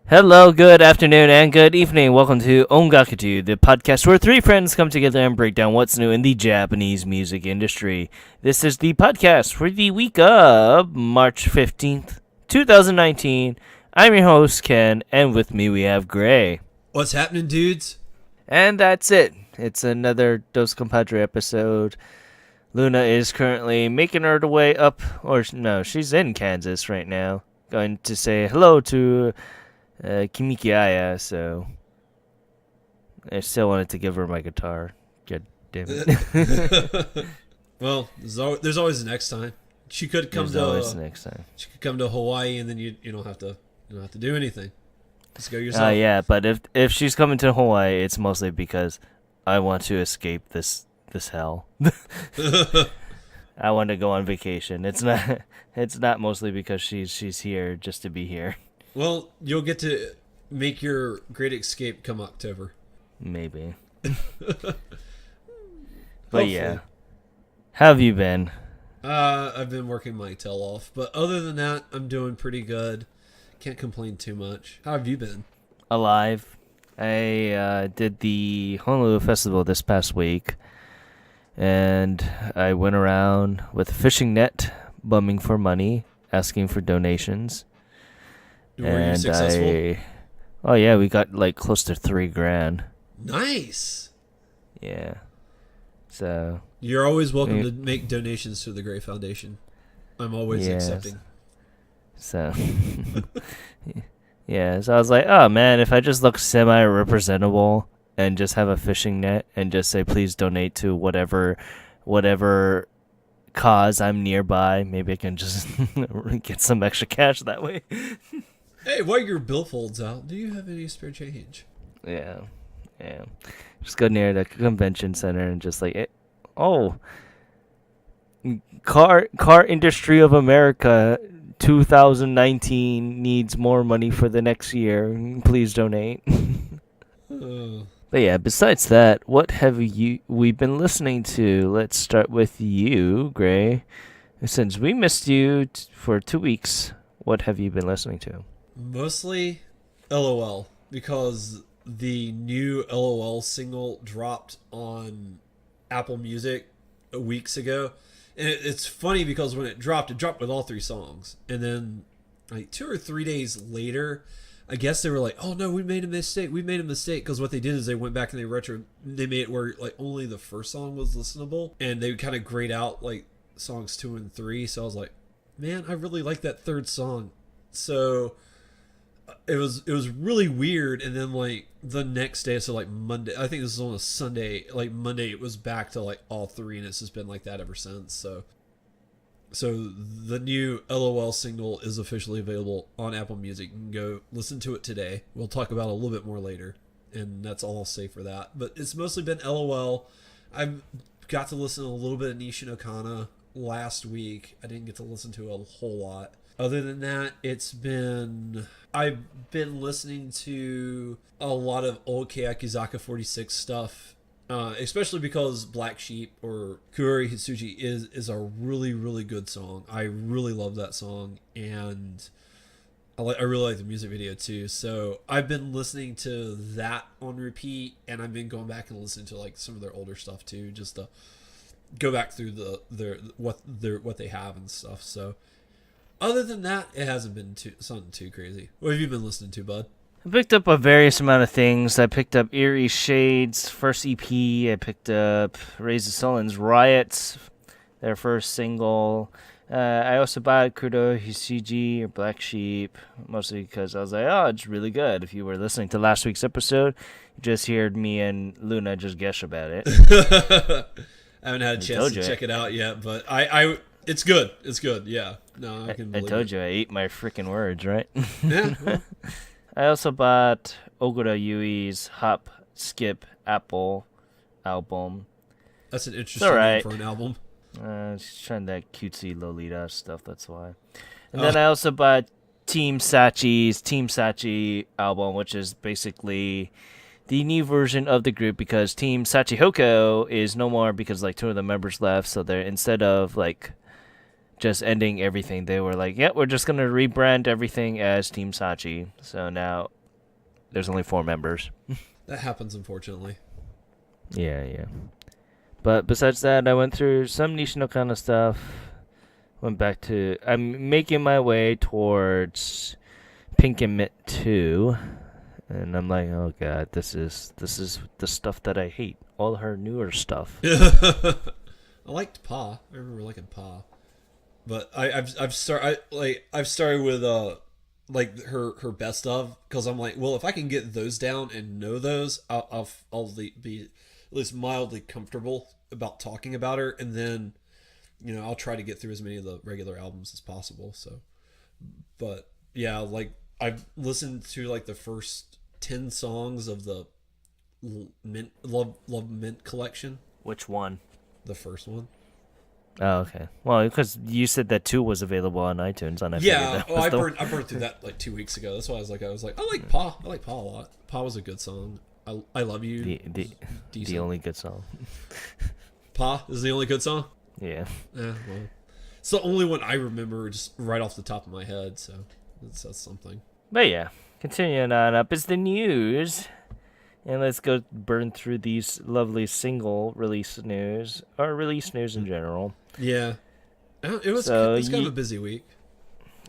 Hello, good afternoon, and good evening. Welcome to Ongakutu, the podcast where three friends come together and break down what's new in the Japanese music industry. This is the podcast for the week of March 15th, 2019. I'm your host, Ken, and with me we have Gray. What's happening, dudes? And that's it. It's another Dos Compadre episode. Luna is currently making her way up, or no, she's in Kansas right now. Going to say hello to Kimiki Aya, so I still wanted to give her my guitar. God damn it. Well, there's always the next time. She could come There's always next time. She could come to Hawaii, and then you don't have to do anything. Just go yourself. Yeah, but if she's coming to Hawaii, it's mostly because I want to escape this hell. I want to go on vacation. It's not mostly because she's here just to be here. Well, you'll get to make your great escape come October. Maybe. Hopefully. But yeah. How have you been? I've been working my tail off, but other than that, I'm doing pretty good. Can't complain too much. How have you been? Alive. I did the Honolulu Festival this past week, and I went around with a fishing net, bumming for money, asking for donations. Were you successful? Oh yeah, we got like close to $3,000. Nice. Yeah. So. You're always welcome to make donations to the Gray Foundation. I'm always accepting. So. Yeah, so I was like, oh man, if I just look semi-representable and just have a fishing net and just say please donate to whatever cause I'm nearby, maybe I can just get some extra cash that way. Hey, while your billfold's out, do you have any spare change? Yeah. Just go near the convention center and just like, Car Industry of America 2019 needs more money for the next year. Please donate. But yeah, besides that, what have we been listening to? Let's start with you, Gray. Since we missed you for 2 weeks, what have you been listening to? Mostly LOL, because the new LOL single dropped on Apple Music weeks ago. And it's funny because when it dropped with all three songs. And then like 2 or 3 days later, I guess they were like, oh no, we made a mistake. Because what they did is they went back and they made it where like only the first song was listenable. And they would kind of grade out like songs 2 and 3. So I was like, man, I really like that third song. So it was really weird. And then like the next day, so like Monday, I think this was on a Sunday, like Monday it was back to like all three, and it's just been like that ever since. So the new LOL single is officially available on Apple Music. You can go listen to it today. We'll talk about it a little bit more later, and that's all I'll say for that. But it's mostly been LOL. I've got to listen to a little bit of Nishin Okana last week. I didn't get to listen to a whole lot. Other than that, I've been listening to a lot of old Keyakizaka 46 stuff, especially because Black Sheep or Kuori Hitsuji is a really, really good song. I really love that song, and I really like the music video too. So I've been listening to that on repeat, and I've been going back and listening to like some of their older stuff too, just to go back through what they have and stuff. So. Other than that, it hasn't been something too crazy. What have you been listening to, bud? I picked up a various amount of things. I picked up Eerie Shades' first EP. I picked up Raise the Sullen's Riots, their first single. I also bought Kudo Hisiji or Black Sheep, mostly because I was like, oh, it's really good. If you were listening to last week's episode, you just heard me and Luna just gush about it. I haven't had a chance to check it out yet, but it's good. It's good, yeah. No, I told you I ate my freaking words, right? Yeah. I also bought Ogura Yui's Hop, Skip, Apple album. That's an interesting name for an album. She's trying that cutesy Lolita stuff, that's why. And then I also bought Team Sachi album, which is basically the new version of the group because Team Sachihoko is no more because like 2 of the members left, so they're instead of like just ending everything. They were like, "Yeah, we're just gonna rebrand everything as Team Sachi." So now there's only 4 members. That happens, unfortunately. Yeah. But besides that, I went through some Nishino kind of stuff. Went back to. I'm making my way towards Pink and Mint 2, and I'm like, oh god, this is the stuff that I hate. All her newer stuff. I liked Pa. I remember liking Pa, but I've started with like her best of, because I'm like, well, if I can get those down and know those, I'll be at least mildly comfortable about talking about her, and then I'll try to get through as many of the regular albums as possible. So, but yeah, like I've listened to like the first 10 songs of the Mint Love Mint collection. Which one? The first one. Oh, okay. Well, because you said that 2 was available on iTunes, and I Yeah, figured that was I burned through that like 2 weeks ago. That's why I was like, I like Pa. I like Pa a lot. Pa was a good song. I Love You. The only good song. Pa is the only good song. Yeah. Yeah, well, it's the only one I remember just right off the top of my head. So that's something. But yeah, continuing on up is the news. And let's go burn through these lovely single release news, or release news in general. Yeah. It was kind of a busy week.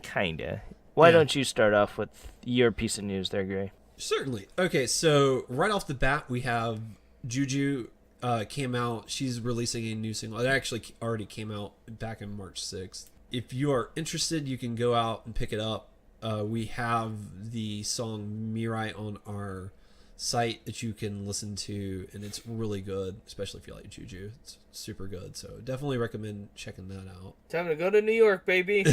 Kinda. Why don't you start off with your piece of news there, Gray? Certainly. Okay, so right off the bat, we have Juju came out. She's releasing a new single. It actually already came out back in March 6th. If you are interested, you can go out and pick it up. We have the song Mirai on our site that you can listen to, and it's really good, especially if you like Juju. It's super good, so definitely recommend checking that out. Time to go to New York, baby.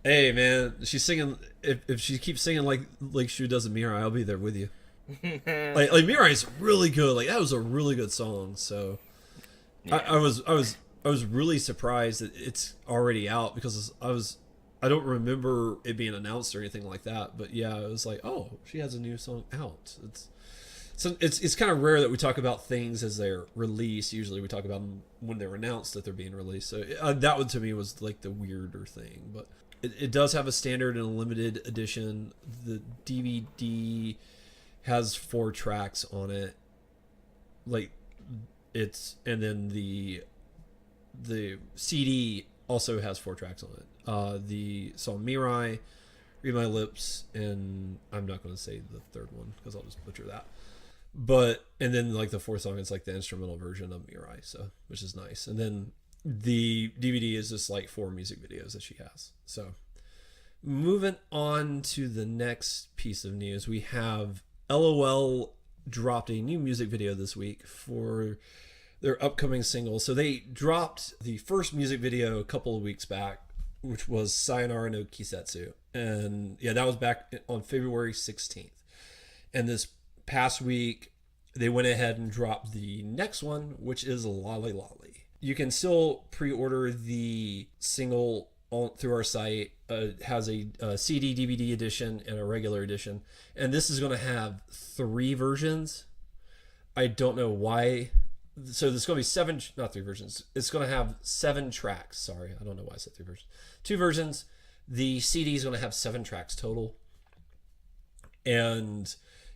Hey man, she's singing. If she keeps singing like she does in Mirai, I'll be there with you. like Mirai is really good. Like that was a really good song. So yeah. I was really surprised that it's already out, because I don't remember it being announced or anything like that. But yeah, it was like, oh, she has a new song out. It's kind of rare that we talk about things as they're released. Usually we talk about them when they're announced that they're being released. So that one to me was like the weirder thing. But it does have a standard and a limited edition. The DVD has 4 tracks on it. And then the CD also has 4 tracks on it. The song Mirai, Read My Lips, and I'm not going to say the third one because I'll just butcher that. And then like the 4th song is like the instrumental version of Mirai, so which is nice. And then the DVD is just like 4 music videos that she has. So moving on to the next piece of news, we have LOL dropped a new music video this week for their upcoming single. So they dropped the first music video a couple of weeks back, which was Sayonara no Kisetsu. And yeah, that was back on February 16th. And this past week, they went ahead and dropped the next one, which is Lolly Lolly. You can still pre-order the single through our site. It has a CD, DVD edition, and a regular edition. And this is going to have 3 versions. I don't know why. So there's going to be not 3 versions. It's going to have 7 tracks. Sorry, I don't know why I said 3 versions. 2 versions. The CD is going to have 7 tracks total. And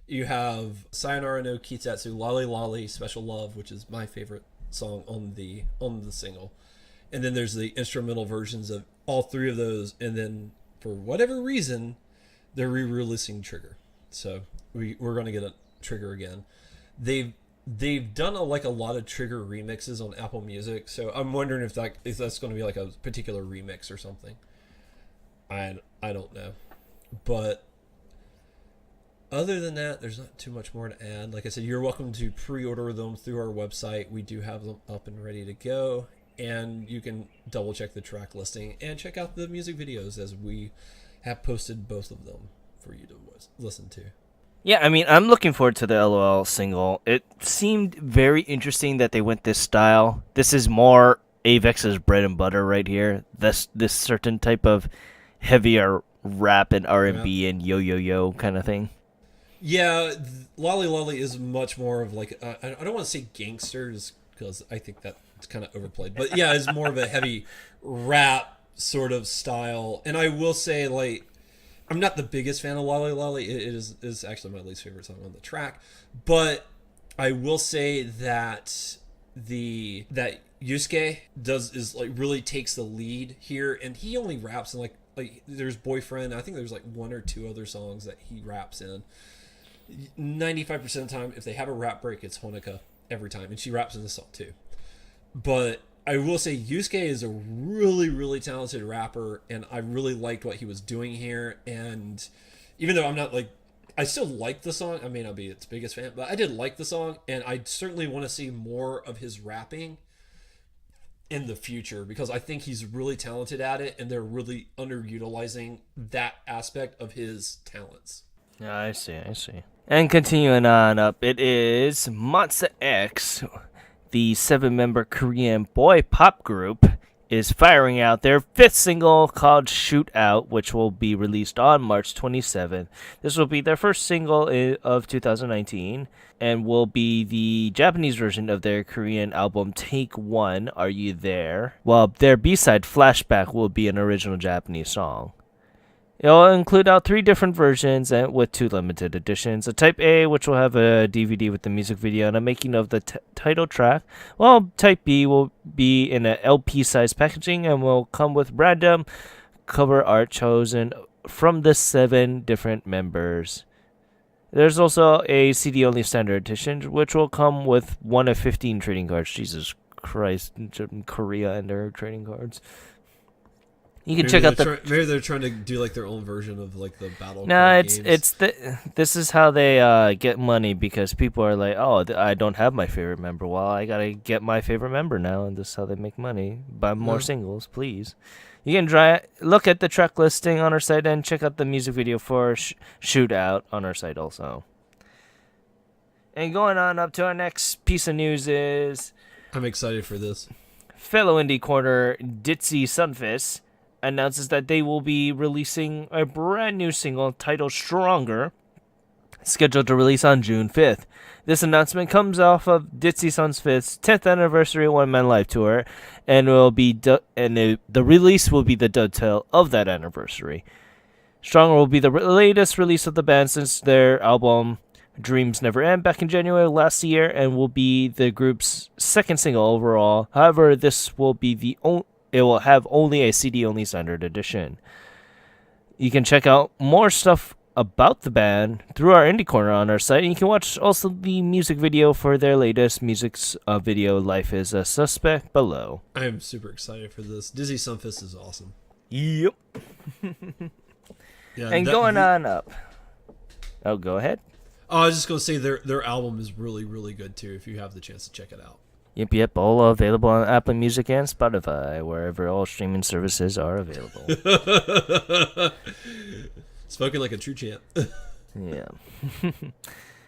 you have Sayonara no Kisetsu, Lolly Lolly, Special Love, which is my favorite song on the single. And then there's the instrumental versions of all 3 of those. And then for whatever reason, they're re-releasing Trigger. So we're going to get a Trigger again. They've done a lot of Trigger remixes on Apple Music, so I'm wondering if that's going to be like a particular remix or something. I don't know, but other than that, there's not too much more to add. Like I said, you're welcome to pre-order them through our website. We do have them up and ready to go, and you can double check the track listing and check out the music videos, as we have posted both of them for you to listen to. Yeah, I mean, I'm looking forward to the LOL single. It seemed very interesting that they went this style. This is more Avex's bread and butter right here. This certain type of heavier rap and R&B and yo kind of thing. Yeah, Lolly Lolly is much more of like I don't want to say gangsters, because I think that it's kind of overplayed. But yeah, it's more of a heavy rap sort of style. And I will say, like, I'm not the biggest fan of Lolly Lolly. It is actually my least favorite song on the track. But I will say that that Yusuke is like really takes the lead here, and he only raps in like there's Boyfriend. I think there's like one or two other songs that he raps in. 95% of the time, if they have a rap break, it's Honoka every time, and she raps in this song too. But I will say Yusuke is a really, really talented rapper, and I really liked what he was doing here. And even though I'm not like, I still like the song. I may not be its biggest fan, but I did like the song, and I certainly want to see more of his rapping in the future because I think he's really talented at it, and they're really underutilizing that aspect of his talents. Yeah, I see. And continuing on up, it is Monsta X, the 7-member Korean boy pop group, is firing out their 5th single called Shoot Out, which will be released on March 27th. This will be their first single of 2019 and will be the Japanese version of their Korean album Take One, Are You There? While their B-side Flashback will be an original Japanese song. It will include out 3 different versions and with 2 limited editions. A Type A, which will have a DVD with the music video and a making of the title track, while Type B will be in an LP-sized packaging and will come with random cover art chosen from the 7 different members. There's also a CD-only standard edition, which will come with 1 of 15 trading cards. Jesus Christ, Korea and their trading cards. You can check out maybe they're trying to do like their own version of like the battle. No, this is how they get money because people are like, oh, I don't have my favorite member. Well, I gotta get my favorite member now, and this is how they make money. Buy more singles, please. You can look at the track listing on our site and check out the music video for Shoot Out on our site also. And going on up to our next piece of news is, I'm excited for this. Fellow indie corner Ditzy Sunfist announces that they will be releasing a brand new single titled Stronger, scheduled to release on June 5th. This announcement comes off of Ditzy Sunfist's 10th anniversary One Man Live tour, and the release will be the dovetail of that anniversary. Stronger will be the latest release of the band since their album Dreams Never End back in January last year, and will be the group's 2nd single overall. However, this will be it will have only a CD-only standard edition. You can check out more stuff about the band through our Indie Corner on our site, and you can watch also the music video for their latest music video, Life is a Suspect, below. I am super excited for this. Ditzy Sunfist is awesome. Yep. And going on up. Oh, go ahead. Oh, I was just going to say their album is really, really good too if you have the chance to check it out. Yep, all available on Apple Music and Spotify, wherever all streaming services are available. Spoken like a true champ. Yeah.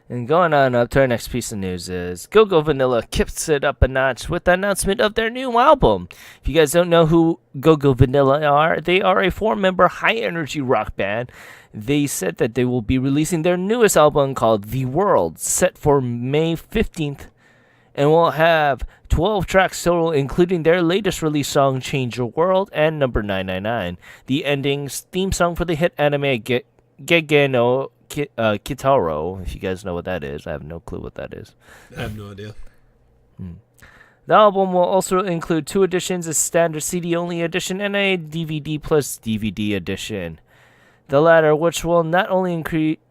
And going on up to our next piece of news is GoGo Vanilla kicks it up a notch with the announcement of their new album. If you guys don't know who GoGo Vanilla are, they are a 4-member high-energy rock band. They said that they will be releasing their newest album called The World, set for May 15th. And will have 12 tracks total, including their latest release song, Change Your World, and Number 999, the ending's theme song for the hit anime Gege no Kitaro. If you guys know what that is, I have no clue what that is. I have no idea. The album will also include 2 editions, a standard CD-only edition and a DVD plus DVD edition. The latter, which will not only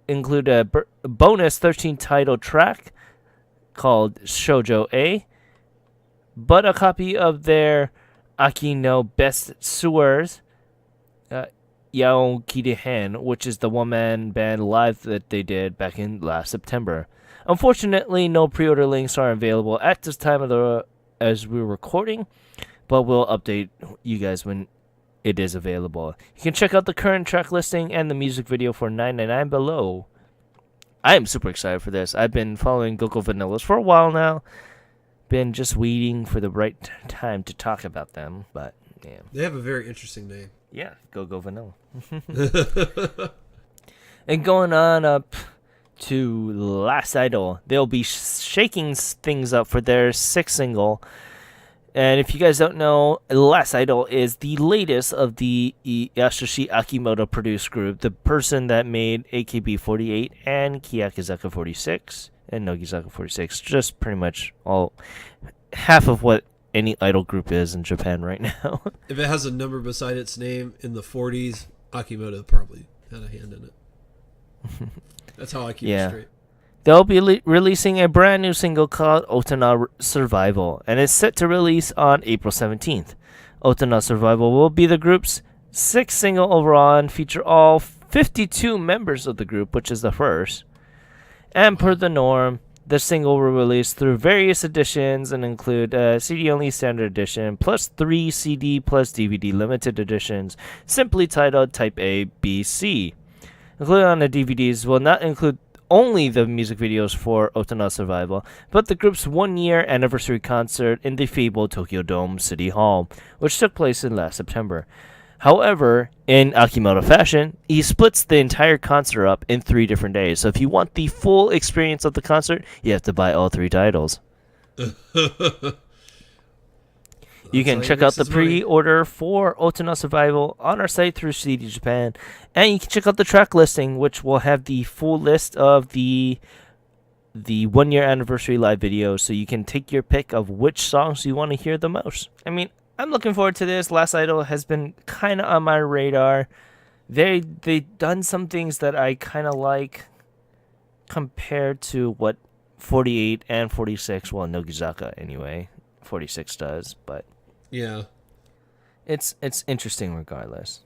include a bonus 13-title track called Shoujo A, but a copy of their Aki no Best Sewers, Yao Kidehen, which is the one-man band live that they did back in last September. Unfortunately, no pre-order links are available at this time as we're recording, but we'll update you guys when it is available. You can check out the current track listing and the music video for 999 below. I am super excited for this. I've been following GoGo Vanillas for a while now. Been just waiting for the right time to talk about them, but yeah. They have a very interesting name. Yeah, GoGo Vanilla. And going on up to Last Idol, they'll be shaking things up for their 6th single. And if you guys don't know, Last Idol is the latest of the Yasushi Akimoto produced group, the person that made AKB48 and Kiyakizaka 46 and Nogizaka 46. Just pretty much all half of what any idol group is in Japan right now. If it has a number beside its name in the 40s, Akimoto probably had a hand in it. That's how I keep it straight. They'll be releasing a brand new single called Otona Survival, and it's set to release on April 17th. Otona Survival will be the group's 6th single overall and feature all 52 members of the group, which is the first. And per the norm, the single will release through various editions and include a CD-only standard edition, plus 3 CD plus DVD limited editions, simply titled Type A, B, C. Included on the DVDs will not include only the music videos for Otona Survival, but the group's 1-year anniversary concert in the fabled Tokyo Dome City Hall, which took place in last September. However, in Akimoto fashion, he splits the entire concert up in 3 different days, so if you want the full experience of the concert, you have to buy all 3 titles. You can check out the pre-order for Otona Survival on our site through CD Japan, and you can check out the track listing, which will have the full list of the 1-year anniversary live videos, so you can take your pick of which songs you want to hear the most. I mean, I'm looking forward to this. Last Idol has been kind of on my radar. They done some things that I kind of like compared to what 48 and 46, well, Nogizaka anyway, 46 does, but yeah, it's interesting regardless.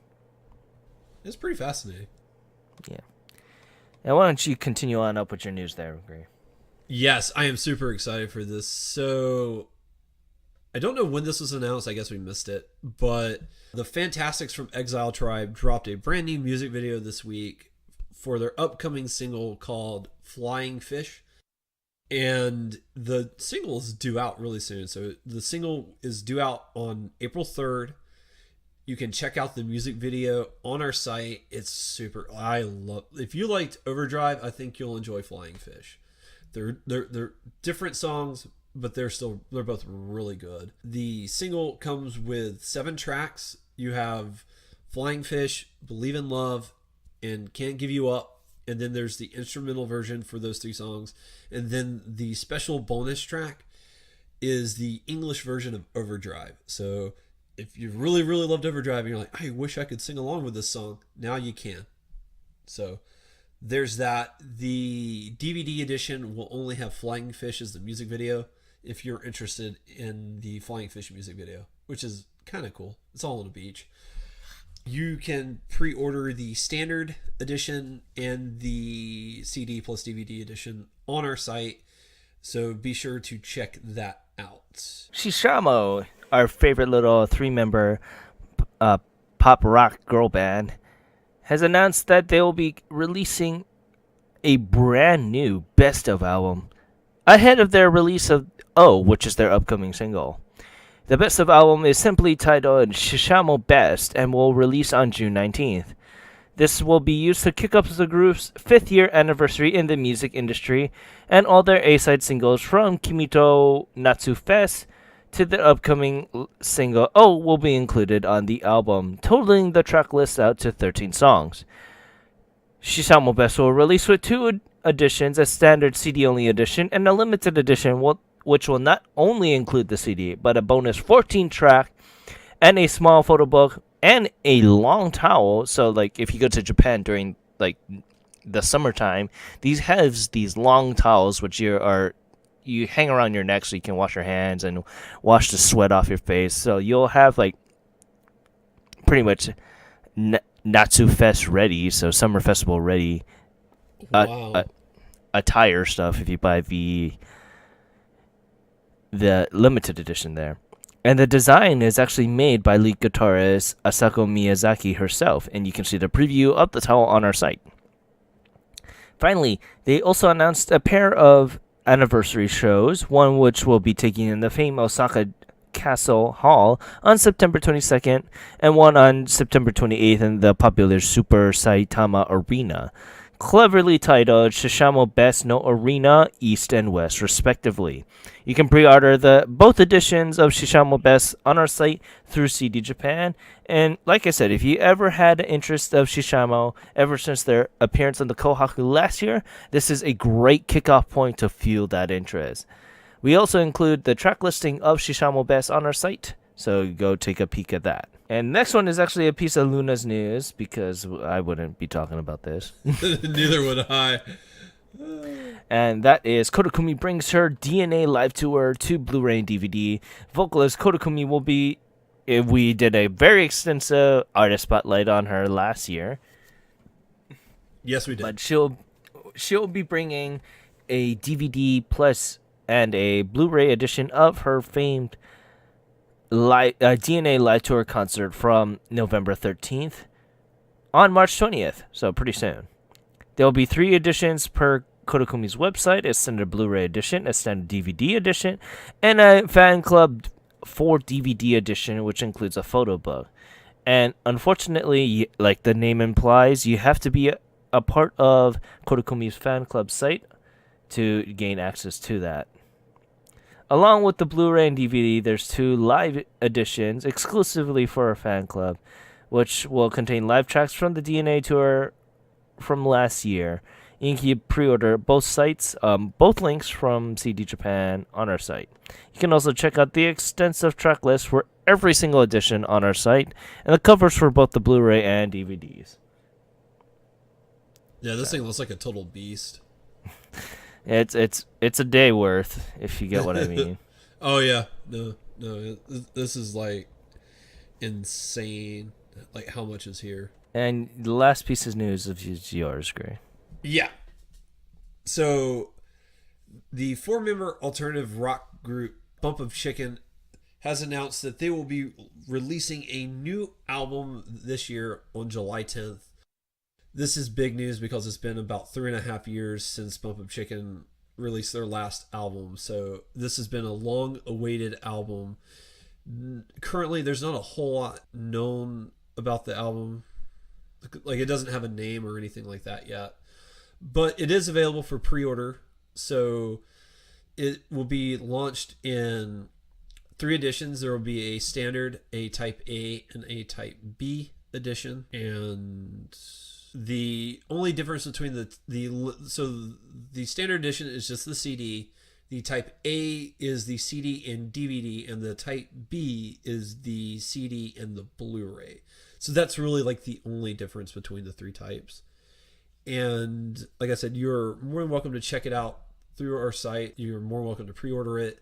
It's pretty fascinating. Yeah. Now, why don't you continue on up with your news there, Gray? Yes, I am super excited for this. So, I don't know when this was announced. I guess we missed it. But the Fantastics from Exile Tribe dropped a brand new music video this week for their upcoming single called Flying Fish. And the single is due out really soon. So the single is due out on April 3rd. You can check out the music video on our site. It's super. If you liked Overdrive, I think you'll enjoy Flying Fish. They're different songs, but they're both really good. The single comes with 7 tracks. You have Flying Fish, Believe in Love, and Can't Give You Up. And then there's the instrumental version for those 3 songs. And then the special bonus track is the English version of Overdrive. So if you really, really loved Overdrive and you're like, I wish I could sing along with this song, now you can. So there's that. The DVD edition will only have Flying Fish as the music video if you're interested in the Flying Fish music video, which is kind of cool. It's all on a beach. You can pre-order the standard edition and the CD plus DVD edition on our site, so be sure to check that out. Shishamo, our favorite little 3-member pop rock girl band, has announced that they will be releasing a brand new best of album ahead of their release of Oh, which is their upcoming single. The best of album is simply titled Shishamo Best and will release on June 19th. This will be used to kick up the group's 5th year anniversary in the music industry, and all their A-side singles from Kimito Natsu Fest to the upcoming single Oh will be included on the album, totaling the track list out to 13 songs. Shishamo Best will release with 2 editions, a standard CD-only edition and a limited edition which will not only include the CD, but a bonus 14-track and a small photo book and a long towel. So, like, if you go to Japan during, like, the summertime, these have these long towels which you hang around your neck so you can wash your hands and wash the sweat off your face. So you'll have, like, pretty much Natsu Fest ready, so Summer Festival ready attire stuff if you buy the limited edition there. And the design is actually made by lead guitarist Asako Miyazaki herself, and you can see the preview of the towel on our site. Finally, they also announced a pair of anniversary shows, one which will be taking in the famous Osaka Castle Hall on September 22nd, and one on September 28th in the popular Super Saitama Arena. cleverly titled Shishamo Best no Arena East and West, respectively. You can pre-order both editions of Shishamo Best on our site through CD Japan. And like I said, if you ever had an interest of Shishamo ever since their appearance on the Kohaku last year, this is a great kickoff point to fuel that interest. We also include the track listing of Shishamo Best on our site, so go take a peek at that. And next one is actually a piece of Luna's news, because I wouldn't be talking about this. Neither would I. And that is Kodakumi brings her DNA live tour to Blu-ray and DVD. Vocalist Kodakumi will be... We did a very extensive artist spotlight on her last year. Yes, we did. But she'll be bringing a DVD plus and a Blu-ray edition of her famed DNA Live Tour concert from November 13th on March 20th, so pretty soon. There will be 3 editions per Kodakumi's website: a standard Blu-ray edition, a standard DVD edition, and a fan club 4 DVD edition, which includes a photo book. And unfortunately, like the name implies, you have to be a part of Kodakumi's fan club site to gain access to that. Along with the Blu-ray and DVD, there's 2 live editions exclusively for our fan club, which will contain live tracks from the DNA tour from last year. You can pre-order both sites, both links from CD Japan on our site. You can also check out the extensive track list for every single edition on our site, and the covers for both the Blu-ray and DVDs. Yeah, this thing looks like a total beast. It's a day worth, if you get what I mean. Oh yeah, no, this is like insane. Like how much is here? And the last piece of news is yours, Gray. Yeah. So, the 4-member alternative rock group Bump of Chicken has announced that they will be releasing a new album this year on July 10th. This is big news because it's been about 3.5 years since Bump of Chicken released their last album. So this has been a long-awaited album. Currently, there's not a whole lot known about the album. Like, it doesn't have a name or anything like that yet. But it is available for pre-order. So it will be launched in 3 editions. There will be a standard, a Type A, and a Type B edition. And the only difference between the standard edition is just the CD. The Type A is the CD and DVD, and the Type B is the CD and the Blu-ray. So that's really like the only difference between the 3 types. And like I said, you're more than welcome to check it out through our site. You're more welcome to pre-order it.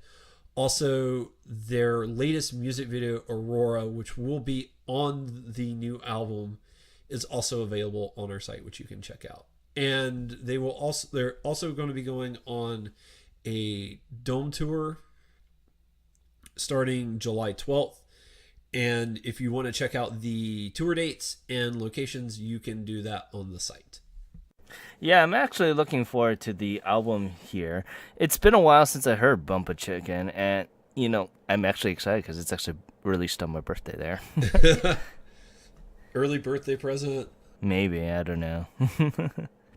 Also, their latest music video, Aurora, which will be on the new album, is also available on our site, which you can check out. And they're also going to be going on a dome tour starting July 12th. And if you want to check out the tour dates and locations, you can do that on the site. Yeah, I'm actually looking forward to the album here. It's been a while since I heard Bump a Chicken, and, I'm actually excited because it's actually released on my birthday there. Early birthday present? Maybe, I don't know.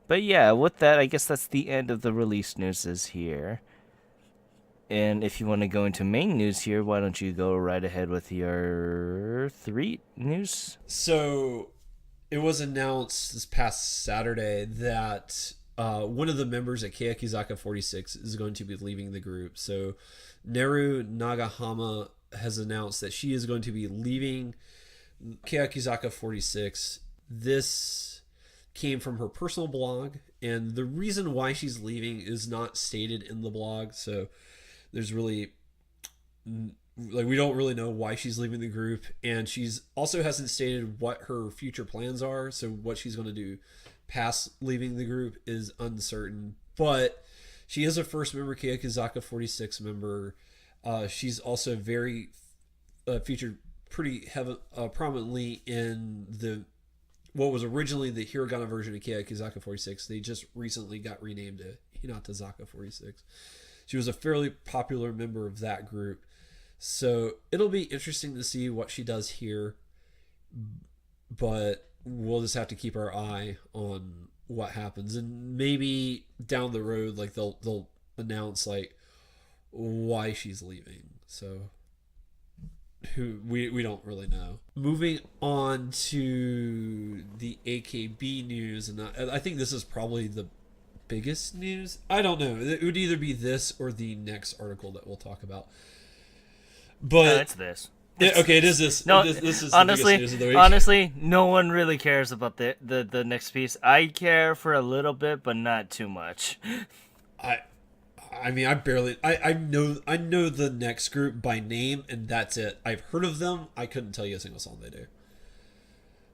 But yeah, with that, I guess that's the end of the release news here. And if you want to go into main news here, why don't you go right ahead with your 3 news? So, it was announced this past Saturday that one of the members at Keyakizaka 46 is going to be leaving the group. So, Neru Nagahama has announced that she is going to be leaving Keyakizaka 46. This came from her personal blog, and the reason why she's leaving is not stated in the blog. So, there's really, we don't really know why she's leaving the group, and she's also hasn't stated what her future plans are. So what she's going to do past leaving the group is uncertain, but she is a first member Keyakizaka 46 member. She's also very featured pretty prominently in what was originally the hiragana version of Keyakizaka 46. They just recently got renamed to Hinatazaka 46. She was a fairly popular member of that group. So it'll be interesting to see what she does here. But we'll just have to keep our eye on what happens, and maybe down the road, like they'll announce like why she's leaving. So who we don't really know. Moving on to the AKB news, and I think this is probably the biggest news. I don't know. It would either be this or the next article that we'll talk about. But No, it's this. Yeah, okay, it is this. No, this is honestly, the biggest news of the week. honestly, no one really cares about the next piece. I care for a little bit, but not too much. I mean, I know the next group by name, and that's it. I've heard of them. I couldn't tell you a single song they do.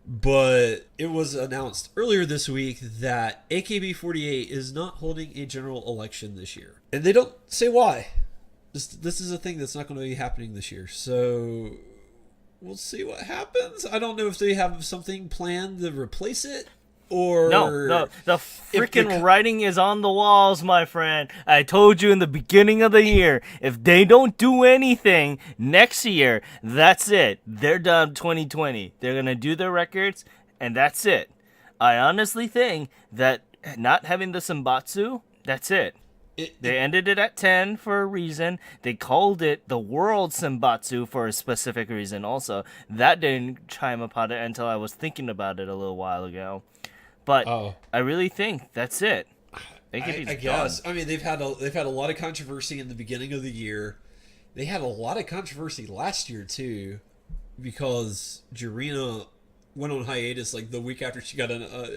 But it was announced earlier this week that AKB48 is not holding a general election this year, and they don't say why. This is a thing that's not going to be happening this year, so we'll see what happens. I don't know if they have something planned to replace it, or No, the freaking writing is on the walls, my friend. I told you in the beginning of the year, if they don't do anything next year, that's it. They're done 2020. They're going to do their records, and that's it. I honestly think that not having the Senbatsu, that's it. They ended it at 10 for a reason. They called it the World Senbatsu for a specific reason also. That didn't chime upon it until I was thinking about it a little while ago. But I really think that's it. I guess. I mean, they've had a lot of controversy in the beginning of the year. They had a lot of controversy last year too, because Jirina went on hiatus like the week after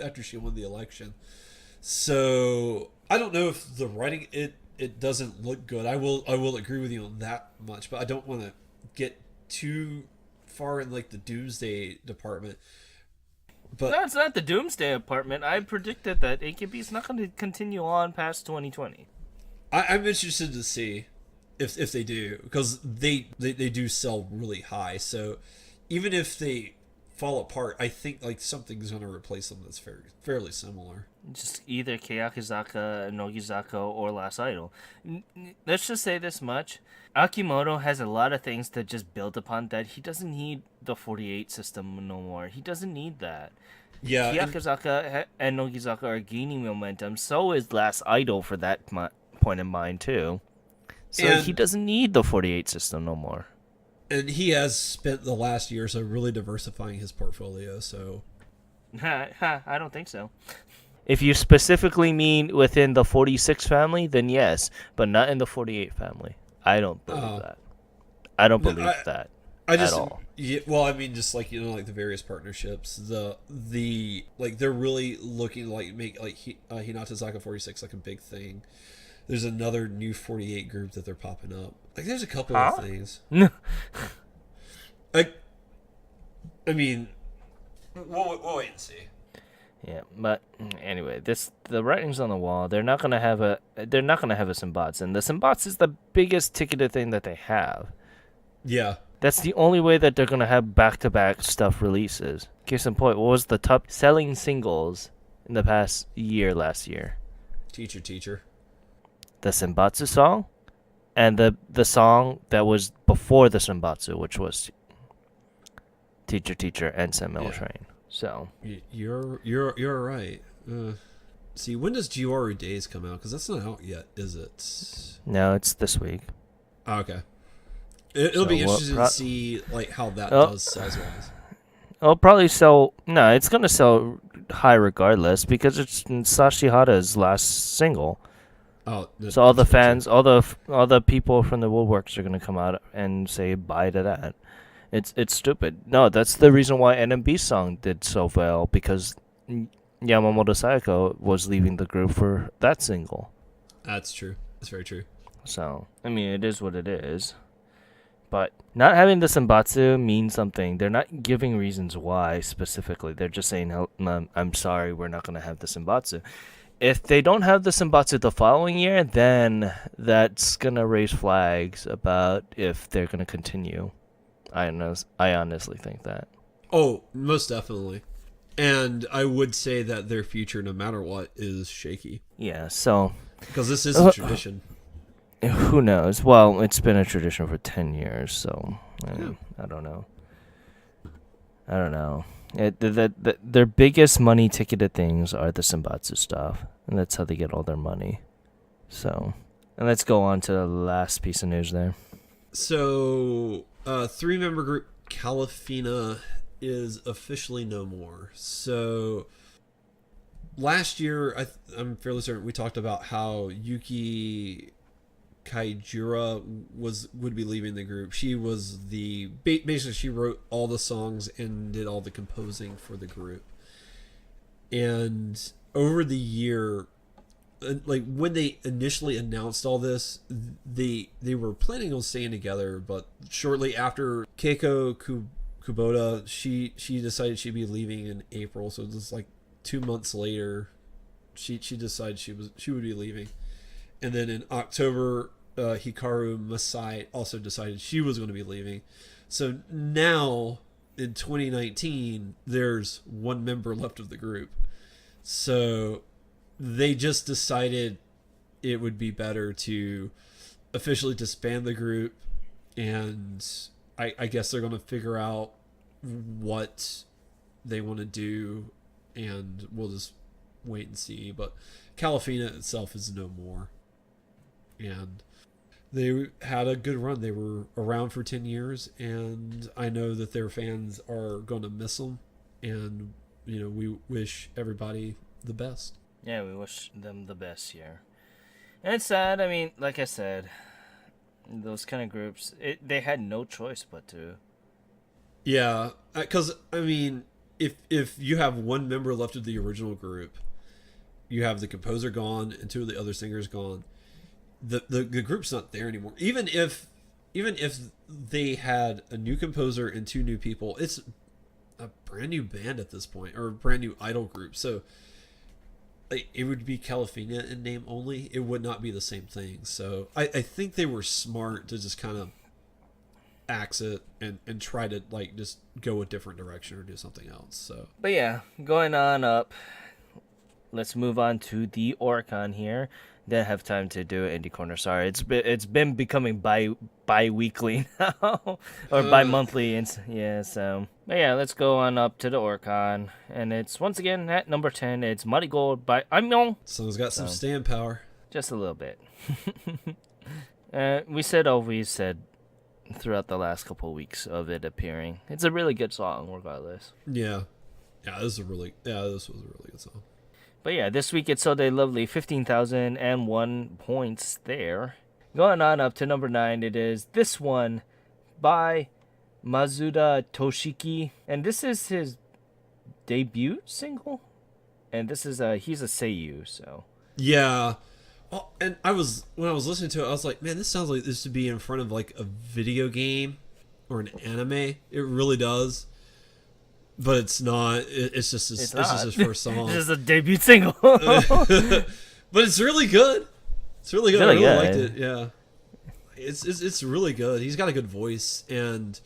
after she won the election. So I don't know if the writing it doesn't look good. I will agree with you on that much, but I don't want to get too far in like the doomsday department. But no, it's not the doomsday department. I predicted that AKB is not going to continue on past 2020. I'm interested to see if they do, because they do sell really high. So even if they fall apart, I think like something's going to replace them that's fairly similar. Just either Keyakizaka, Nogizaka, or Last Idol. Let's just say this much. Akimoto has a lot of things that just build upon that. He doesn't need the 48 system no more. He doesn't need that. Yeah. Keyakizaka and Nogizaka are gaining momentum. So is Last Idol for that point in mind, too. So he doesn't need the 48 system no more. And he has spent the last year or so really diversifying his portfolio, so... I don't think so. If you specifically mean within the 46 family, then yes, but not in the 48 family. I don't believe that. I don't believe that at all. Yeah, well, I mean, just like, like the various partnerships, the like they're really looking to like make like Hinata Zaka 46 like a big thing. There's another new 48 group that they're popping up. Like, there's a couple of things. I mean, we'll wait and see. Yeah, but anyway, the writing's on the wall. They're not gonna have a Senbatsu, and the Senbatsu is the biggest ticketed thing that they have. Yeah, that's the only way that they're gonna have back-to-back stuff releases. Case in point, what was the top selling singles in the past year last year? Teacher. The Senbatsu song, and the song that was before the Senbatsu, which was Teacher and Sen Metal Train. So you're right. See, when does Gyoru Days come out? Because that's not out yet, is it? No, it's this week. Oh, okay. It'll be interesting to see like how that does size wise. It'll probably sell. No, it's gonna sell high regardless because it's Sashihara's last single. Oh, so all the fans, all the people from the woodworks are gonna come out and say bye to that. It's stupid. No, that's the reason why NMB's song did so well, because Yamamoto Sayako was leaving the group for that single. That's true. That's very true. So, I mean, it is what it is. But not having the Senbatsu means something. They're not giving reasons why specifically. They're just saying, I'm sorry, we're not going to have the Senbatsu. If they don't have the Senbatsu the following year, then that's going to raise flags about if they're going to continue. I honestly think that. Oh, most definitely. And I would say that their future, no matter what, is shaky. Yeah, so... Because this is a tradition. Who knows? Well, it's been a tradition for 10 years, so... I don't know. Their biggest money ticketed things are the Senbatsu stuff, and that's how they get all their money. So, and let's go on to the last piece of news there. So, 3-member group Calafina is officially no more. So, last year, I'm fairly certain we talked about how Yuki Kaijura would be leaving the group. She was basically she wrote all the songs and did all the composing for the group. And over the year, like when they initially announced all this, they were planning on staying together, but shortly after Keiko Kubota, she decided she'd be leaving in April. So just like 2 months later, she decided she would be leaving. And then in October, Hikaru Masai also decided she was going to be leaving. So now, in 2019, there's 1 member left of the group. So they just decided it would be better to officially disband the group. And I guess they're going to figure out what they want to do. And we'll just wait and see. But Calafina itself is no more. And they had a good run. They were around for 10 years, and I know that their fans are going to miss them, and, we wish everybody the best. Yeah, we wish them the best here. And it's sad. I mean, like I said, those kind of groups, they had no choice but to. Yeah, because, I mean, if you have 1 member left of the original group, you have the composer gone and 2 of the other singers gone, the group's not there anymore. Even if they had a new composer and 2 new people, it's a brand new band at this point, or a brand new idol group. So it would be Calafina in name only. It would not be the same thing. So I think they were smart to just kind of axe it and try to like just go a different direction or do something else. So, but yeah, going on up. Let's move on to the Oricon here. Didn't have time to do it Indie Corner. Sorry, it's been becoming bi-weekly now or bi-monthly. And yeah, so but yeah, let's go on up to the Oricon, and it's once again at number 10. It's Muddy Gold by Aimyon. Someone's got some stand power, just a little bit. We said always said throughout the last couple of weeks of it appearing. It's a really good song, regardless. Yeah, this was a really good song. But yeah, this week it's So They Lovely, 15,001 points there. Going on up to number 9, it is this one by Mazuda Toshiki. And this is his debut single. And this is he's a seiyuu, so. Yeah. Oh, and when I was listening to it, I was like, man, this sounds like this should be in front of like a video game or an anime. It really does. But it's not. It's just his first song. This is a debut single. But it's really good. It's really good. I really liked it. Yeah. It's really good. He's got a good voice, and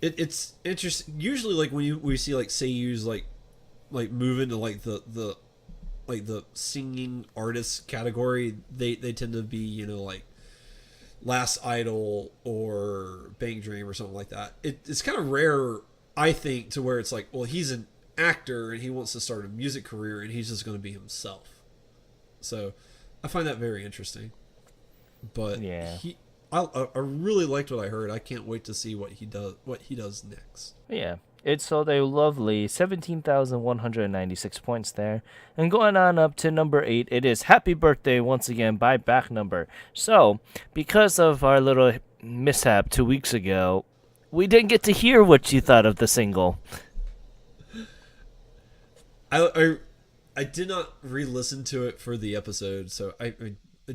it's interesting. Usually, like when we see like seiyus like move into like the singing artist category, they tend to be like Last Idol or Bang Dream or something like that. It's kind of rare, I think, to where it's like, well, he's an actor and he wants to start a music career and he's just going to be himself. So I find that very interesting. But yeah, I really liked what I heard. I can't wait to see what he does next. Yeah, it's So They Lovely, 17,196 points there. And going on up to number 8, it is Happy Birthday once again by Back Number. So because of our little mishap 2 weeks ago, we didn't get to hear what you thought of the single. I did not re-listen to it for the episode, so I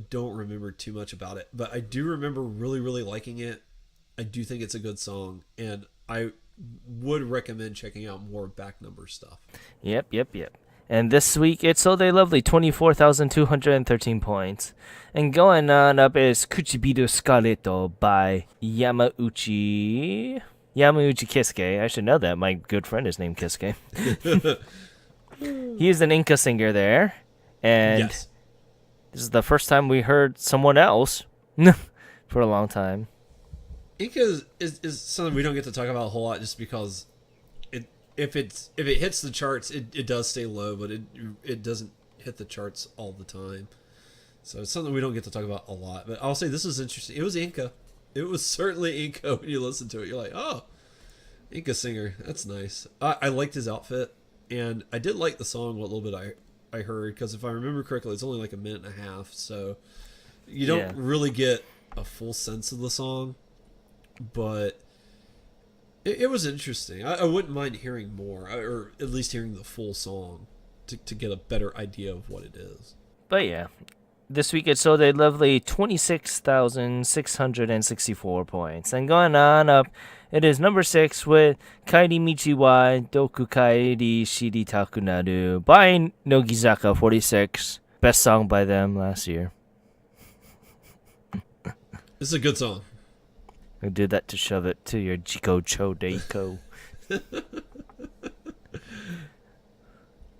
don't remember too much about it. But I do remember really, really liking it. I do think it's a good song, and I would recommend checking out more Back Number stuff. Yep. And this week, it's So They Lovely, 24,213 points. And going on up is Kuchibiru Scarletto by Yamauchi Kisuke. I should know that. My good friend is named Kisuke. He is an Inca singer there. And yes. This is the first time we heard someone else for a long time. Inca is something we don't get to talk about a whole lot just because if it hits the charts, it does stay low, but it doesn't hit the charts all the time. So it's something we don't get to talk about a lot. But I'll say this is interesting. It was Inca. It was certainly Inca when you listen to it. You're like, oh, Inca singer. That's nice. I liked his outfit, and I did like the song. What little bit I heard, because if I remember correctly, it's only like a minute and a half, so you don't really get a full sense of the song. But it was interesting. I wouldn't mind hearing more, or at least hearing the full song to get a better idea of what it is. But yeah, this week it sold a lovely 26,664 points. And going on up, it is number 6 with Kairi Michi wa Doku Kairi Shiritaku Naru by Nogizaka 46. Best song by them last year. This is a good song. I did that to shove it to your Jiko Chodeiko.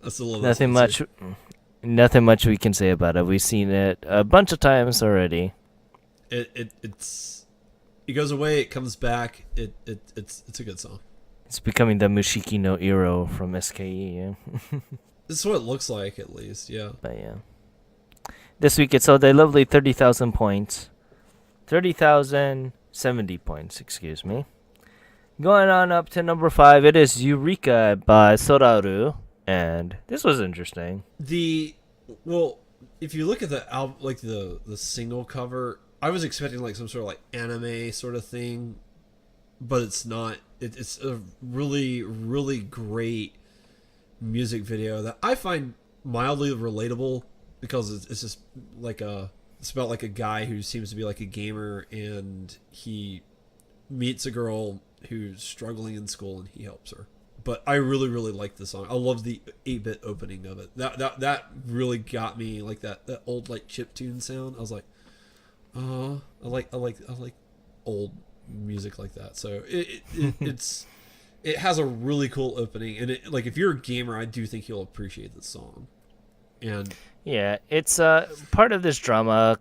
That's a little Nothing much we can say about it. We've seen it a bunch of times already. It goes away, it comes back. It's a good song. It's becoming the Mushiki no Iro from SKE. Yeah. This is what it looks like, at least. Yeah. But yeah, this week it sold a lovely 30,000 points. 30,070 points. Excuse me. Going on up to number 5, it is Eureka by Soraru. And this was interesting. Well, if you look at the album, like the single cover, I was expecting like some sort of like anime sort of thing, but it's not. It's a really, really great music video that I find mildly relatable, because it's just like it's about like a guy who seems to be like a gamer, and he meets a girl who's struggling in school and he helps her. But I really, really like the song. I love the 8-bit opening of it. That really got me, like that old like chiptune sound. I was like, I like old music like that. So it has a really cool opening, and like if you're a gamer, I do think you'll appreciate this song. And yeah, it's part of this drama,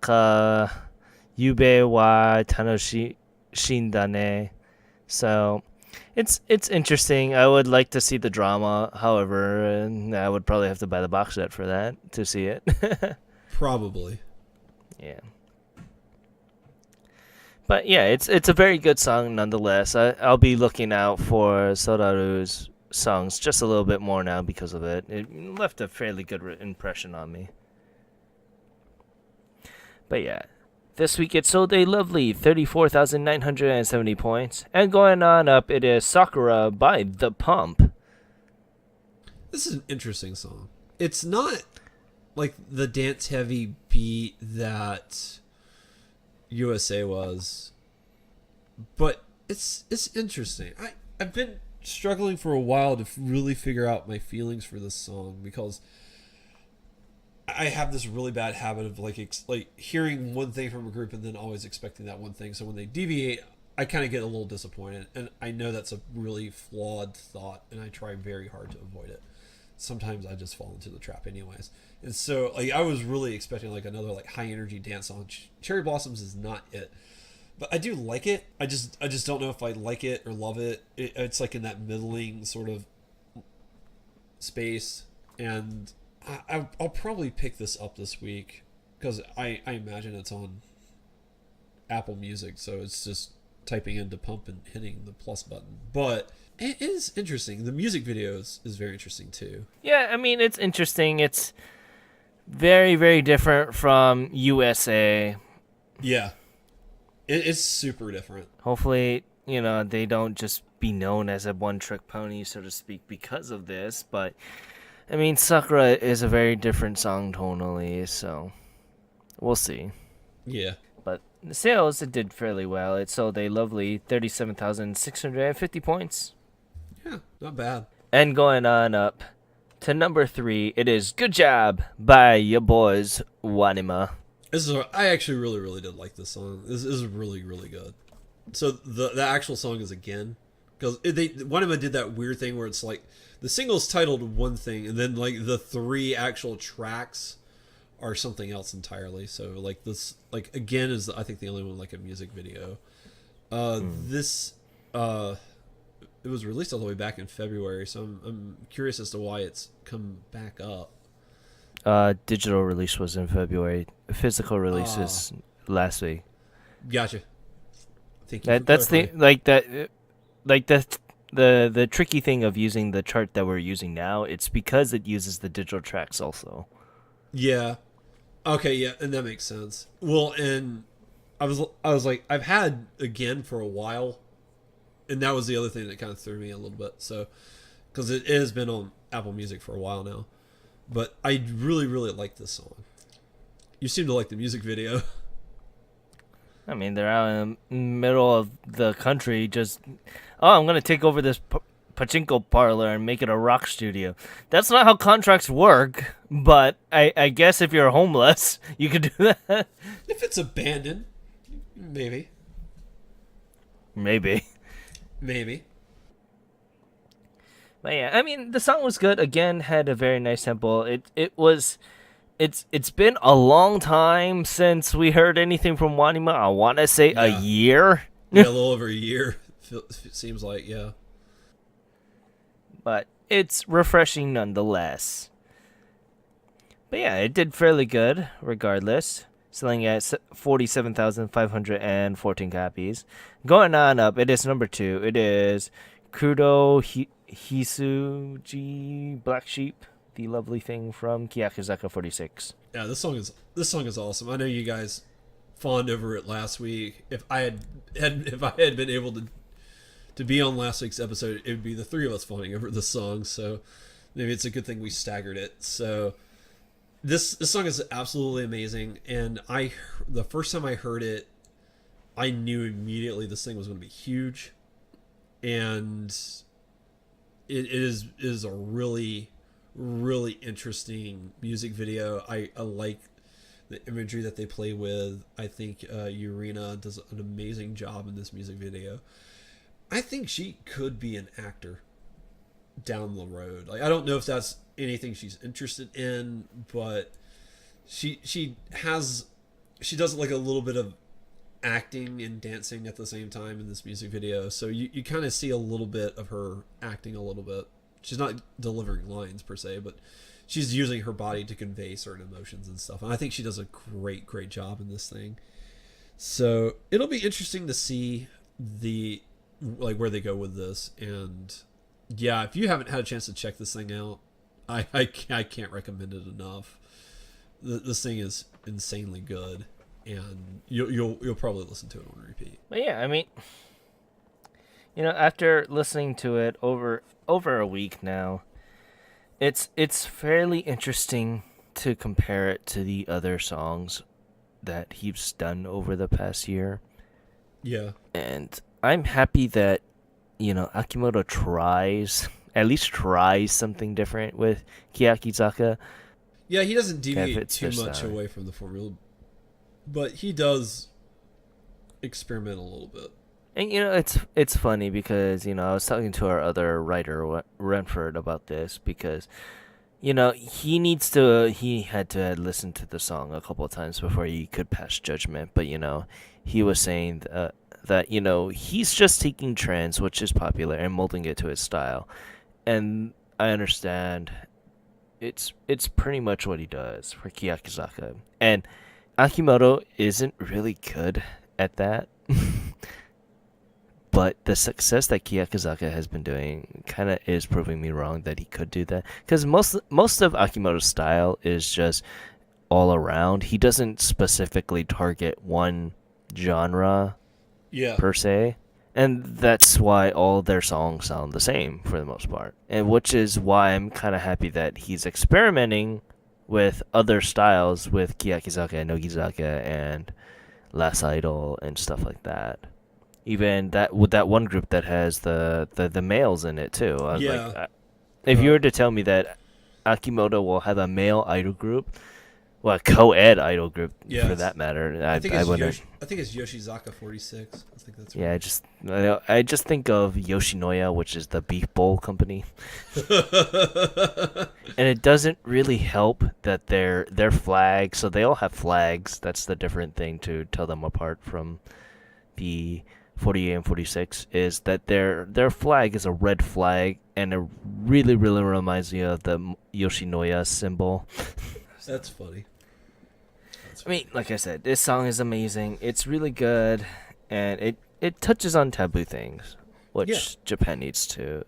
Yube wa Tanoshi Shindane. So it's interesting. I would like to see the drama. However, I would probably have to buy the box set for that to see it. Probably. Yeah. But yeah, it's a very good song nonetheless. I'll be looking out for Soraru's songs just a little bit more now because of it. It left a fairly good impression on me. But yeah, this week it sold a lovely 34,970 points. And going on up, it is Sakura by The Pump. This is an interesting song. It's not like the dance-heavy beat that USA was, but it's interesting. I've been struggling for a while to really figure out my feelings for this song, because I have this really bad habit of like hearing one thing from a group and then always expecting that one thing. So when they deviate, I kind of get a little disappointed, and I know that's a really flawed thought, and I try very hard to avoid it. Sometimes I just fall into the trap anyways. And so like I was really expecting like another like high energy dance song. Cherry Blossoms is not it. But I do like it. I just don't know if I like it or love it. It's like in that middling sort of space, and I'll probably pick this up this week, because I imagine it's on Apple Music, so it's just typing into Pump and hitting the plus button. But it is interesting. The music video is very interesting too. Yeah, I mean, it's interesting. It's very, very different from USA. Yeah. It's super different. Hopefully, they don't just be known as a one-trick pony, so to speak, because of this. But, I mean, Sakura is a very different song tonally, so we'll see. Yeah. But the sales, it did fairly well. It sold a lovely 37,650 points. Yeah, not bad. And going on up to number 3, it is Good Job by your boys, Wanima. I actually really, really did like this song. This is really, really good. So the actual song is Again, because Wanima did that weird thing where it's like the single's titled one thing, and then like the 3 actual tracks are something else entirely. So like this, like Again is I think the only one like a music video. This it was released all the way back in February, so I'm curious as to why it's come back up. Digital release was in February. Physical release Ah, is last week. gotcha. Thank you for That's the clarifying. like that like the tricky thing of using the chart that we're using now. It's because it uses the digital tracks also. Yeah. Okay. Yeah, and that makes sense. Well, and I was like, I've had Again for a while, and that was the other thing that kind of threw me a little bit. So, because it has been on Apple Music for a while now, but I really really like this song. You seem to like the music video. I mean, they're out in the middle of the country just, oh, I'm going to take over this pachinko parlor and make it a rock studio. That's not how contracts work, but I guess if you're homeless, you could do that. If it's abandoned, maybe, Maybe. maybe. But yeah, I mean, the song was good. Again, had a very nice tempo. It's been a long time since we heard anything from Wanima. I want to say a Yeah, year, yeah, a little over a year. It seems like, yeah. but it's refreshing nonetheless. But yeah, it did fairly good regardless, selling at 47,514 copies. Going on up, it is number 2. It is Kudo Hisuji Black Sheep, the lovely thing from Kiyakuzaka 46. Yeah, this song is awesome. I know you guys fawned over it last week. If I had been able to be on last week's episode, it would be the three of us fawning over the song. So maybe it's a good thing we staggered it. So this song is absolutely amazing, and the first time I heard it, I knew immediately this thing was going to be huge, and it is a really really interesting music video. I like the imagery that they play with. I think Urena does an amazing job in this music video. I think she could be an actor down the road. Like, I don't know if that's anything she's interested in, but she does like a little bit of acting and dancing at the same time in this music video. So you kind of see a little bit of her acting a little bit. She's not delivering lines per se, but she's using her body to convey certain emotions and stuff. And I think she does a great job in this thing. So it'll be interesting to see where they go with this. And yeah, if you haven't had a chance to check this thing out, I can't recommend it enough. This thing is insanely good, and you'll probably listen to it on repeat. But yeah, I mean, after listening to it over a week now, it's fairly interesting to compare it to the other songs that he's done over the past year. Yeah, And I'm happy that, Akimoto at least tries something different with Kiyakizaka. yeah, he doesn't If deviate it's too their much style. away from the formula, but he does experiment a little bit. And it's funny because I was talking to our other writer Renford about this because he had to listen to the song a couple of times before he could pass judgment. But he was saying that he's just taking trends, which is popular, and molding it to his style. And I understand it's pretty much what he does for Kiyakizaka. And Akimoto isn't really good at that. But the success that Kiyakizaka has been doing kind of is proving me wrong that he could do that. Because most of Akimoto's style is just all around. He doesn't specifically target one genre Yeah, per se. And that's why all their songs sound the same for the most part. And which is why I'm kind of happy that he's experimenting with other styles with Kiyakizaka and Nogizaka and Last Idol and stuff like that. Even that with that one group that has the males in it too. I was yeah. like, if you were to tell me that Akimoto will have a male idol group, well, a co-ed idol group Yeah, for that matter, I think I it's wouldn't. I think it's Yoshizaka 46. I think that's Yeah, right. I just think of Yoshinoya, which is the beef bowl company, and it doesn't really help that they're flags. So they all have flags. That's the different thing to tell them apart from the 48 and 46 is that their flag is a red flag, and it really, really reminds me of the Yoshinoya symbol. That's funny. I mean, like I said, this song is amazing. It's really good, and it touches on taboo things, which Japan needs to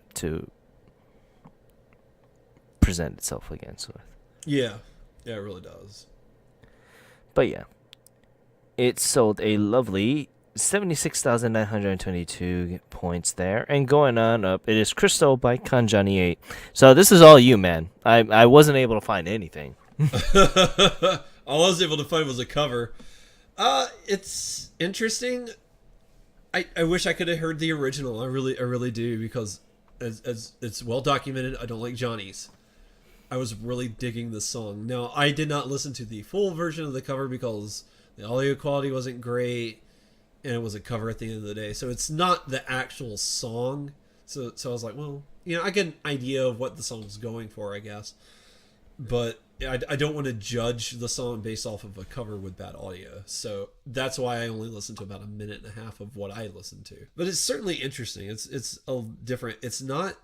present itself against with. Yeah, it really does. But yeah, it sold a lovely 76,922 points there, and going on up, it is Crystal by Kanjani 8. So this is all you, man. I wasn't able to find anything. All I was able to find was a cover. It's interesting. I wish I could have heard the original. I really do, because as it's well documented, I don't like Johnny's. I was really digging this song. Now, I did not listen to the full version of the cover because the audio quality wasn't great, and it was a cover at the end of the day. So it's not the actual song. So I was like, well, I get an idea of what the song's going for, I guess. But I don't want to judge the song based off of a cover with bad audio. So that's why I only listened to about a minute and a half of what I listened to. But it's certainly interesting. It's a different. It's not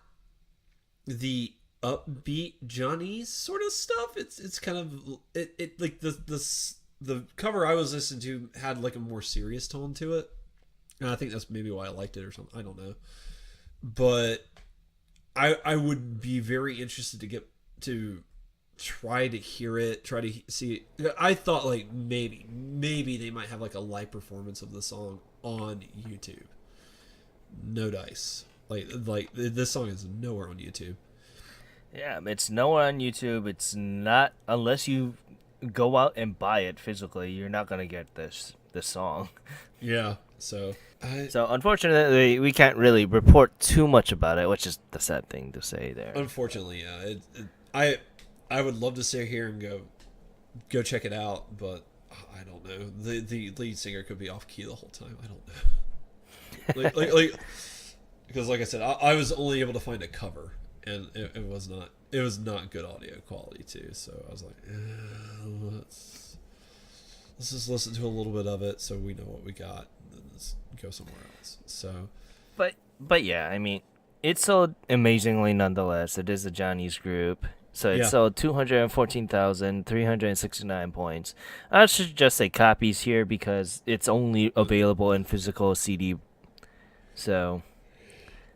the upbeat Johnny's sort of stuff. It's kind of it like the cover I was listening to had like a more serious tone to it, and I think that's maybe why I liked it or something. I don't know, but I would be very interested to get to try to hear it, try to see it. I thought like maybe they might have like a live performance of the song on YouTube. No dice. Like this song is nowhere on YouTube. Yeah, it's nowhere on YouTube. It's not, unless you go out and buy it physically, you're not gonna get this song. Yeah. So unfortunately, we can't really report too much about it, which is the sad thing to say there. Unfortunately, yeah. I would love to sit here and go check it out, but I don't know. The lead singer could be off key the whole time. I don't know. like because like I said, I was only able to find a cover, and it was not good audio quality too. So I was like, let's just listen to a little bit of it so we know what we got, and then let's go somewhere else. So, but yeah, I mean, it sold amazingly nonetheless. It is a Johnny's group. So it sold 214,369 points. I should just say copies here because it's only available in physical CD. So,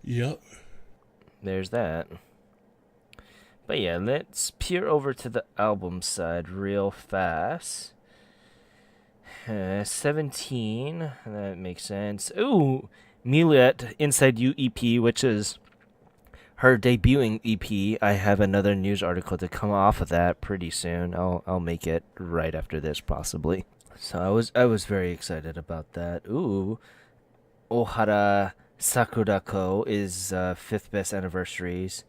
yep. There's that. But yeah, let's peer over to the album side real fast. 17, that makes sense. Ooh, Milet Inside You EP, which is her debuting EP. I have another news article to come off of that pretty soon. I'll make it right after this, possibly. So I was very excited about that. Ooh, Ohara Sakurako is 5th best anniversaries.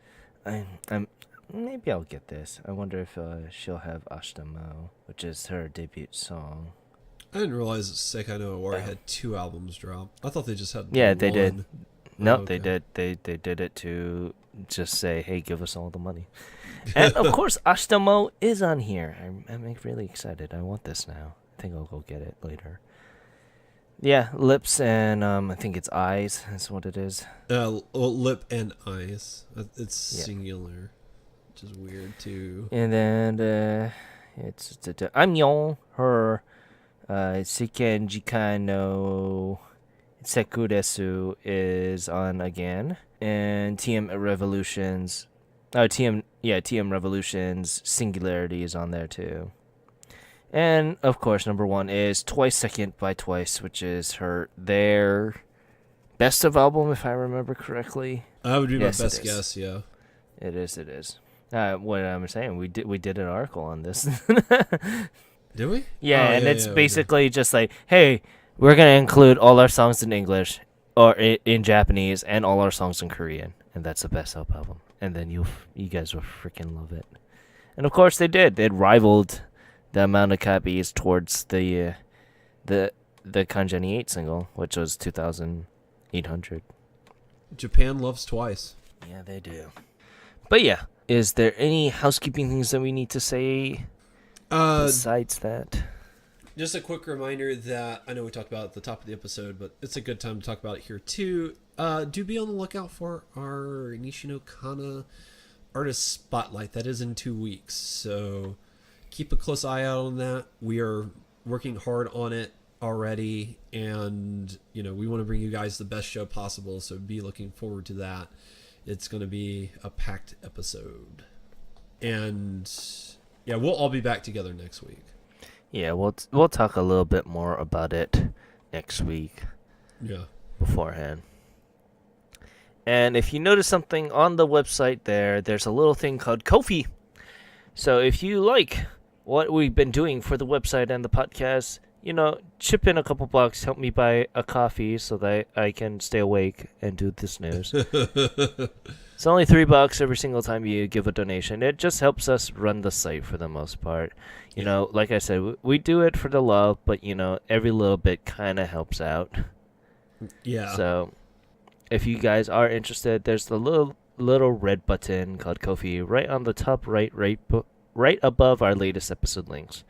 I'm maybe I'll get this. I wonder if she'll have Ashtamo, which is her debut song. I didn't realize that Sekai no Owari had 2 albums drop. I thought they just had Yeah, one. they did. No, okay. they did. They did it to just say, "Hey, give us all the money." And of course, Ashtamo is on here. I'm really excited. I want this now. I think I'll go get it later. Yeah, lips and I think it's eyes. That's what it is. Lip and eyes. It's singular, which is weird too. And then it's Annyeong, her Seiken Jikan no Sekuresu is on again, and TM Revolutions Singularity is on there too. And of course, number 1 is Twice Second by Twice, which is their best of album, if I remember correctly. That would be my best guess. Yeah, it is. What I'm saying, we did an article on this. Did we? Yeah, and it's basically just like, hey, we're gonna include all our songs in English or in Japanese and all our songs in Korean, and that's the best album. And then you guys will freaking love it. And of course they did. It rivaled the amount of copies towards the Kanjani 8 single, which was 2,800. Japan loves Twice. Yeah, they do. But yeah, is there any housekeeping things that we need to say besides that? just a quick reminder that I know we talked about it at the top of the episode, but it's a good time to talk about it here too. Do be on the lookout for our Nishino Kana artist spotlight. That is in 2 weeks, so keep a close eye out on that. We are working hard on it already, and we want to bring you guys the best show possible, so be looking forward to that. It's going to be a packed episode, and yeah, we'll all be back together next week. Yeah, we'll talk a little bit more about it next week. Yeah, beforehand. And if you notice something on the website there's a little thing called Ko-fi. So if you like what we've been doing for the website and the podcast, chip in a couple bucks, help me buy a coffee so that I can stay awake and do this news. It's only $3 every single time you give a donation. It just helps us run the site for the most part. Like I said, we do it for the love, but every little bit kind of helps out. Yeah. So if you guys are interested, there's the little red button called Ko-fi right on the top right above our latest episode links.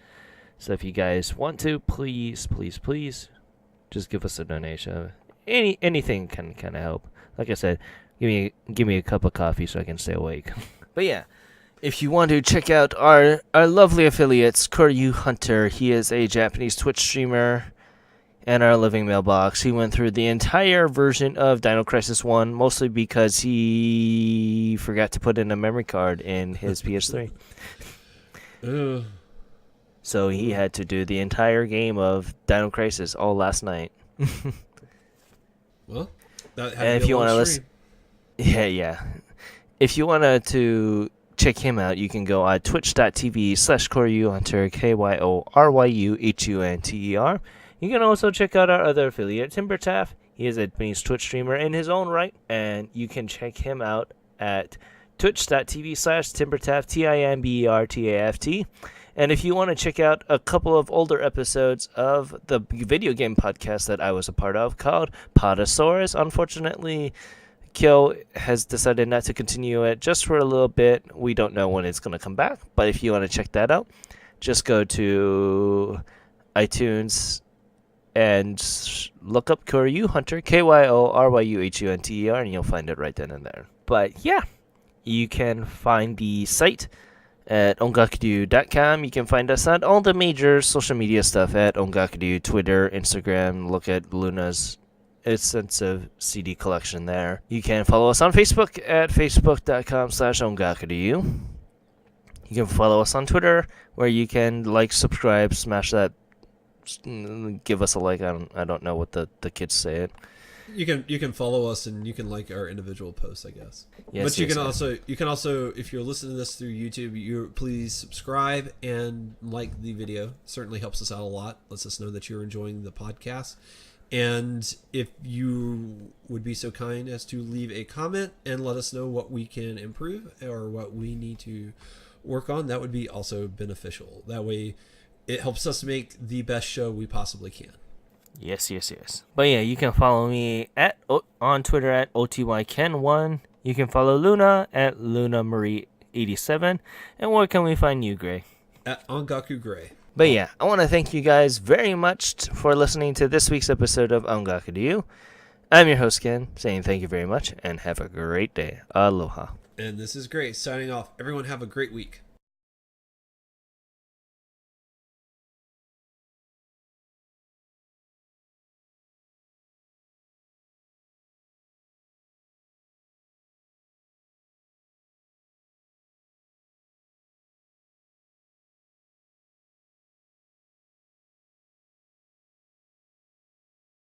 So if you guys want to, please just give us a donation. Anything can kind of help. Like I said, give me a cup of coffee so I can stay awake. But yeah, if you want to check out our lovely affiliates, Koryu Hunter, he is a Japanese Twitch streamer. And our living mailbox. He went through the entire version of Dino Crisis 1, mostly because he forgot to put in a memory card in his PS3. So he had to do the entire game of Dino Crisis all last night. Well, that had and to if be you a want to long listen, stream. yeah. If you want to check him out, you can go at twitch.tv/KoryuHunter, KYORYUHUNTER. You can also check out our other affiliate, Timbertaff. He is a Japanese Twitch streamer in his own right, and you can check him out at twitch.tv/Timbertaff, TIMBERTAFT. And if you want to check out a couple of older episodes of the video game podcast that I was a part of called Podosaurus, unfortunately, Kyo has decided not to continue it just for a little bit. We don't know when it's going to come back, but if you want to check that out, just go to iTunes and look up Koryu Hunter, KYORYUHUNTER, and you'll find it right then and there. But yeah, you can find the site at ongakuryu.com. You can find us on all the major social media stuff at Ongakuryu, Twitter, Instagram. Look at Luna's extensive CD collection there. You can follow us on Facebook at facebook.com/ongakuryu. You can follow us on Twitter, where you can subscribe, smash that, give us a like. I don't know what the kids say it. You can follow us and you can like our individual posts, I guess. Yes, but you yes, can also if you're listening to this through YouTube, please subscribe and like the video. It certainly helps us out a lot. Lets us know that you're enjoying the podcast. And if you would be so kind as to leave a comment and let us know what we can improve or what we need to work on, that would be also beneficial. That way it helps us make the best show we possibly can. Yes. But yeah, you can follow me on Twitter at OTYKen1. You can follow Luna at LunaMarie87. And where can we find you, Gray? At Ongaku Gray. But yeah, I want to thank you guys very much for listening to this week's episode of Ongakuryu. I'm your host, Ken, saying thank you very much and have a great day. Aloha. And this is Gray signing off. Everyone have a great week.